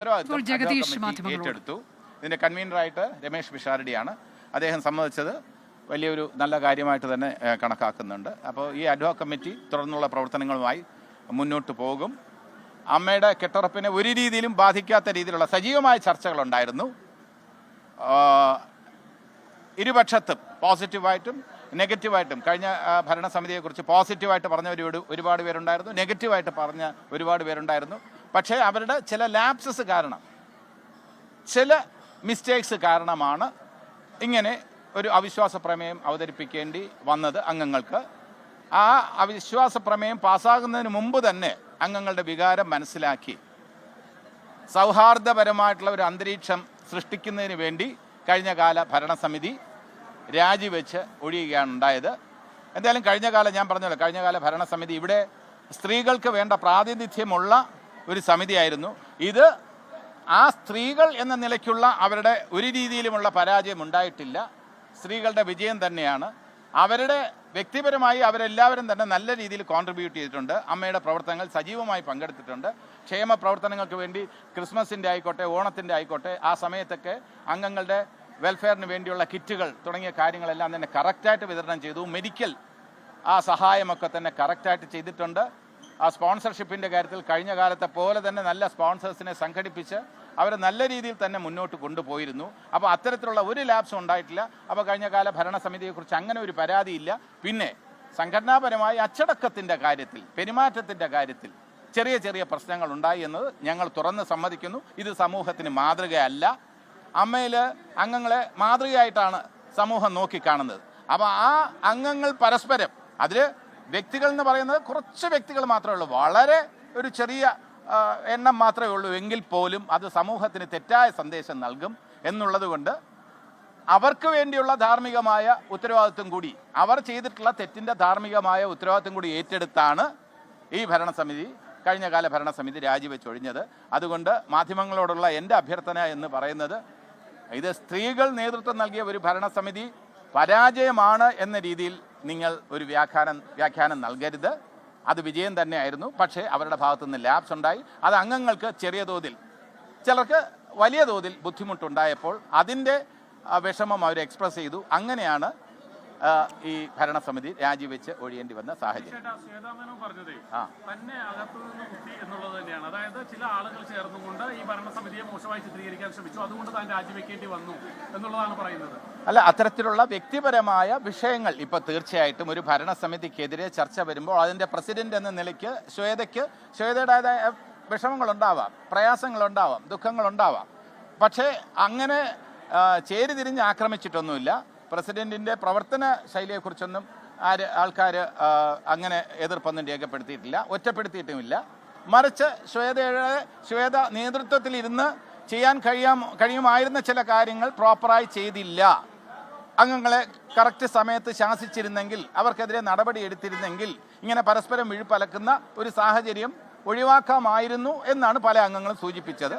ഏറ്റെടുത്തു. ഇതിന്റെ കൺവീനറായിട്ട് രമേശ് പിഷാരടിയാണ്. അദ്ദേഹം സമ്മതിച്ചത് വലിയൊരു നല്ല കാര്യമായിട്ട് തന്നെ കണക്കാക്കുന്നുണ്ട്. അപ്പോൾ ഈ അഡ്ഹോക് കമ്മിറ്റി തുടർന്നുള്ള പ്രവർത്തനങ്ങളുമായി മുന്നോട്ട് പോകും. അമ്മയുടെ കെട്ടുറപ്പിനെ ഒരു രീതിയിലും ബാധിക്കാത്ത രീതിയിലുള്ള സജീവമായ ചർച്ചകളുണ്ടായിരുന്നു. ഇരുപക്ഷത്തും പോസിറ്റീവായിട്ടും നെഗറ്റീവായിട്ടും കഴിഞ്ഞ ഭരണസമിതിയെക്കുറിച്ച് പോസിറ്റീവായിട്ട് പറഞ്ഞവരോട് ഒരുപാട് പേരുണ്ടായിരുന്നു, നെഗറ്റീവായിട്ട് പറഞ്ഞ ഒരുപാട് പേരുണ്ടായിരുന്നു. പക്ഷേ അവരുടെ ചില ലാപ്സസ് കാരണം, ചില മിസ്റ്റേക്സ് കാരണമാണ് ഇങ്ങനെ ഒരു അവിശ്വാസ പ്രമേയം അവതരിപ്പിക്കേണ്ടി വന്നത് അംഗങ്ങൾക്ക്. ആ അവിശ്വാസ പ്രമേയം പാസ്സാകുന്നതിന് മുമ്പ് തന്നെ അംഗങ്ങളുടെ വികാരം മനസ്സിലാക്കി സൗഹാർദ്ദപരമായിട്ടുള്ള ഒരു അന്തരീക്ഷം സൃഷ്ടിക്കുന്നതിന് വേണ്ടി കഴിഞ്ഞകാല ഭരണസമിതി രാജിവെച്ച് ഒഴിയുകയാണ് ഉണ്ടായത്. എന്തായാലും കഴിഞ്ഞകാലം ഞാൻ പറഞ്ഞല്ലോ, കഴിഞ്ഞകാല ഭരണസമിതി ഇവിടെ സ്ത്രീകൾക്ക് വേണ്ട പ്രാതിനിധ്യമുള്ള ഒരു സമിതിയായിരുന്നു. ഇത് ആ സ്ത്രീകൾ എന്ന നിലയ്ക്കുള്ള അവരുടെ ഒരു രീതിയിലുമുള്ള പരാജയം ഉണ്ടായിട്ടില്ല. സ്ത്രീകളുടെ വിജയം തന്നെയാണ്. അവരുടെ വ്യക്തിപരമായി അവരെല്ലാവരും തന്നെ നല്ല രീതിയിൽ കോൺട്രിബ്യൂട്ട് ചെയ്തിട്ടുണ്ട്. അമ്മയുടെ പ്രവർത്തനങ്ങൾ സജീവമായി പങ്കെടുത്തിട്ടുണ്ട്. ക്ഷേമ പ്രവർത്തനങ്ങൾക്ക് വേണ്ടി ക്രിസ്മസിൻ്റെ ആയിക്കോട്ടെ, ഓണത്തിൻ്റെ ആയിക്കോട്ടെ, ആ സമയത്തൊക്കെ അംഗങ്ങളുടെ വെൽഫെയറിന് വേണ്ടിയുള്ള കിറ്റുകൾ തുടങ്ങിയ കാര്യങ്ങളെല്ലാം തന്നെ കറക്റ്റായിട്ട് വിതരണം ചെയ്തു. മെഡിക്കൽ ആ സഹായമൊക്കെ തന്നെ കറക്റ്റായിട്ട് ചെയ്തിട്ടുണ്ട്. ആ സ്പോൺസർഷിപ്പിൻ്റെ കാര്യത്തിൽ കഴിഞ്ഞ കാലത്തെ പോലെ തന്നെ നല്ല സ്പോൺസേഴ്സിനെ സംഘടിപ്പിച്ച് അവർ നല്ല രീതിയിൽ തന്നെ മുന്നോട്ട് കൊണ്ടുപോയിരുന്നു. അപ്പോൾ അത്തരത്തിലുള്ള ഒരു ലാപ്സും ഉണ്ടായിട്ടില്ല. അപ്പോൾ കഴിഞ്ഞകാല ഭരണസമിതിയെക്കുറിച്ച് അങ്ങനെ ഒരു പരാതിയില്ല. പിന്നെ സംഘടനാപരമായി അച്ചടക്കത്തിൻ്റെ കാര്യത്തിൽ, പെരുമാറ്റത്തിൻ്റെ കാര്യത്തിൽ ചെറിയ ചെറിയ പ്രശ്നങ്ങൾ ഉണ്ടായി എന്നത് ഞങ്ങൾ തുറന്ന് സമ്മതിക്കുന്നു. ഇത് സമൂഹത്തിന് മാതൃകയല്ല. അമ്മയിൽ അംഗങ്ങളെ മാതൃകയായിട്ടാണ് സമൂഹം നോക്കിക്കാണുന്നത്. അപ്പോൾ ആ അംഗങ്ങൾ പരസ്പരം, അതിൽ വ്യക്തികൾ എന്ന് പറയുന്നത് കുറച്ച് വ്യക്തികൾ മാത്രമേ ഉള്ളൂ, വളരെ ഒരു ചെറിയ എണ്ണം മാത്രമേ ഉള്ളൂ, എങ്കിൽ പോലും അത് സമൂഹത്തിന് തെറ്റായ സന്ദേശം നൽകും എന്നുള്ളത് കൊണ്ട് അവർക്ക് വേണ്ടിയുള്ള ധാർമ്മികമായ ഉത്തരവാദിത്വം കൂടി, അവർ ചെയ്തിട്ടുള്ള തെറ്റിൻ്റെ ധാർമ്മികമായ ഉത്തരവാദിത്വം കൂടി ഏറ്റെടുത്താണ് ഈ ഭരണസമിതി, കഴിഞ്ഞകാല ഭരണസമിതി രാജിവെച്ചൊഴിഞ്ഞത്. അതുകൊണ്ട് മാധ്യമങ്ങളോടുള്ള എൻ്റെ അഭ്യർത്ഥന എന്ന് പറയുന്നത്, ഇത് സ്ത്രീകൾ നേതൃത്വം നൽകിയ ഒരു ഭരണസമിതി പരാജയമാണ് എന്ന രീതിയിൽ നിങ്ങൾ ഒരു വ്യാഖ്യാനം നൽകരുത്. അത് വിജയം തന്നെയായിരുന്നു. പക്ഷേ അവരുടെ ഭാഗത്തുനിന്ന് ലാപ്സ് ഉണ്ടായി. അത് അംഗങ്ങൾക്ക് ചെറിയ തോതിൽ, ചിലർക്ക് വലിയ തോതിൽ ബുദ്ധിമുട്ടുണ്ടായപ്പോൾ അതിൻ്റെ വിഷമം അവർ എക്സ്പ്രസ് ചെയ്തു. അങ്ങനെയാണ് ഈ ഭരണസമിതി രാജിവെച്ച് ഒഴിയേണ്ടി വന്ന സാഹചര്യം. തന്നെ അകത്തുനിന്ന് കുത്തി എന്നുള്ളത് തന്നെയാണ്. അതായത് ചില ആളുകൾ ചേർന്നുകൊണ്ട് ഈ ഭരണസമിതിയെ മോശമായി ചിത്രീകരിക്കാൻ ശ്രമിച്ചു, അതുകൊണ്ട് താൻ രാജിവെക്കേണ്ടി വന്നു എന്നുള്ളതാണ് പറയുന്നത്. അല്ല, അത്തരത്തിലുള്ള വ്യക്തിപരമായ വിഷയങ്ങൾ ഇപ്പോൾ തീർച്ചയായിട്ടും ഒരു ഭരണസമിതിക്കെതിരെ ചർച്ച വരുമ്പോൾ അതിൻ്റെ പ്രസിഡന്റ് എന്ന നിലയ്ക്ക് ശ്വേതയുടേതായ വിഷമങ്ങളുണ്ടാവാം, പ്രയാസങ്ങളുണ്ടാവാം, ദുഃഖങ്ങളുണ്ടാവാം. പക്ഷേ അങ്ങനെ ചേരിതിരിഞ്ഞ് ആക്രമിച്ചിട്ടൊന്നുമില്ല. പ്രസിഡന്റിൻ്റെ പ്രവർത്തന ശൈലിയെക്കുറിച്ചൊന്നും ആൾക്കാർ അങ്ങനെ എതിർപ്പൊന്നും രേഖപ്പെടുത്തിയിട്ടില്ല, ഒറ്റപ്പെടുത്തിയിട്ടുമില്ല. മറിച്ച് ശ്വേത നേതൃത്വത്തിലിരുന്ന് ചെയ്യാൻ കഴിയുമായിരുന്ന ചില കാര്യങ്ങൾ പ്രോപ്പറായി ചെയ്തില്ല. അംഗങ്ങളെ കറക്റ്റ് സമയത്ത് ശാസിച്ചിരുന്നെങ്കിൽ, അവർക്കെതിരെ നടപടി എടുത്തിരുന്നെങ്കിൽ ഇങ്ങനെ പരസ്പരം വിഴുപ്പലക്കുന്ന ഒരു സാഹചര്യം ഒഴിവാക്കാമായിരുന്നു എന്നാണ് പല അംഗങ്ങളും സൂചിപ്പിച്ചത്.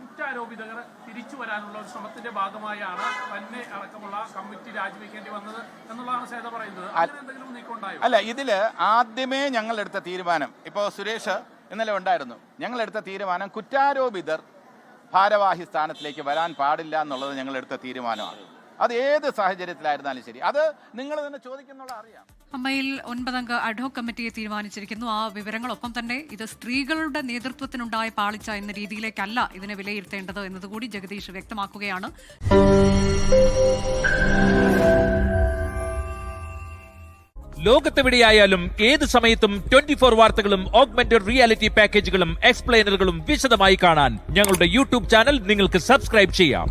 കുറ്റാരോപിതർ തിരിച്ചു വരാനുള്ള ഒരു ശ്രമത്തിന്റെ ഭാഗമായാണ് തന്നെ അടക്കമുള്ള കമ്മിറ്റി രാജിവെക്കേണ്ടി വന്നത് എന്നുള്ളതാണ് ശ്വേത പറയുന്നത്. എന്തെങ്കിലും നീക്കമുണ്ടായോ? അല്ല, ഇതില് ആദ്യമേ ഞങ്ങൾ എടുത്ത തീരുമാനം, ഇപ്പോൾ സുരേഷ് ഇന്നലെ ഉണ്ടായിരുന്നു, ഞങ്ങൾ എടുത്ത തീരുമാനം കുറ്റാരോപിതർ ഭാരവാഹി സ്ഥാനത്തിലേക്ക് വരാൻ പാടില്ല എന്നുള്ളത് ഞങ്ങൾ എടുത്ത തീരുമാനമാണ്. അത് ഏത് സാഹചര്യത്തിലായിരുന്നാലും ശരി, അത് നിങ്ങൾ തന്നെ ചോദിക്കുന്നുള്ള അറിയാം. അമ്മയിൽ 9 അംഗ അഡ്ഹോക് കമ്മിറ്റിയെ തീരുമാനിച്ചിരിക്കുന്നു. ആ വിവരങ്ങളൊപ്പം തന്നെ ഇത് സ്ത്രീകളുടെ നേതൃത്വത്തിനുണ്ടായ പാളിച്ച എന്ന രീതിയിലേക്കല്ല ഇതിനെ വിലയിരുത്തേണ്ടത് എന്നതുകൂടി ജഗദീഷ് വ്യക്തമാക്കുകയാണ്. ലോകത്തെവിടെയായാലും ഏത് സമയത്തും 24 വാർത്തകളും ഓഗ്മെന്റഡ് റിയാലിറ്റി പാക്കേജുകളും എക്സ്പ്ലെയിനറുകളും വിശദമായി കാണാൻ ഞങ്ങളുടെ യൂട്യൂബ് ചാനൽ നിങ്ങൾക്ക് സബ്സ്ക്രൈബ് ചെയ്യാം.